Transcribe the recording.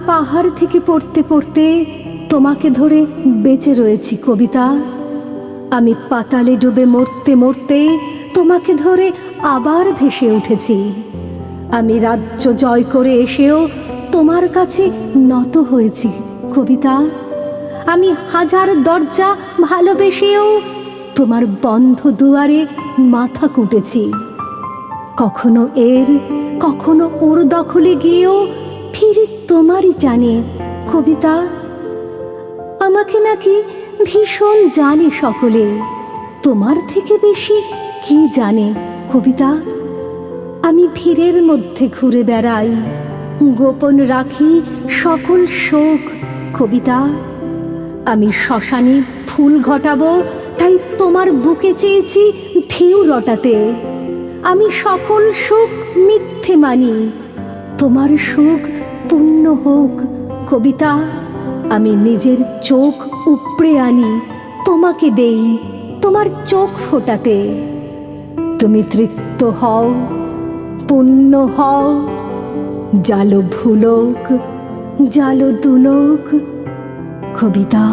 পাহাড় থেকে পড়তে পড়তে তোমাকে ধরে বেঁচে রয়েছি কবিতা। আমি পাতালে ডুবে মরতে মরতে তোমাকে ধরে আবার ভেসে উঠেছি। আমি রাজ্য জয় করে এসেও তোমার কাছে নত হয়েছি কবিতা। আমি হাজার দরজা ভালোবেসেও তোমার বন্ধ দুয়ারে মাথা কুঁটেছি। কখনো এর কখনো ওর দখলে গিয়েও ফিরে তোমারই টানে কবিতা। আমাকে নাকি ভীষণ জানে সকলে, তোমার থেকে বেশি কি জানে কবিতা। আমি ভিড়ের মধ্যে ঘুরে বেড়াই, গোপন রাখি সকল শোক কবিতা। আমি শ্মশানে ফুল ঘটাবো, তাই তোমার বুকে চেয়েছি ঢেউ রটাতে। আমি সকল সুখ মিথ্যে মানি, তোমার সুখ পূর্ণ হোক কবিতা। আমি নিজের চোখ উপড়ে আনি, তোমাকে দেই তোমার চোখ ফোটাতে। তুমি তৃপ্ত হও, পূর্ণ হও, জালো ভুলোক, জালো দুলোক কবিতা।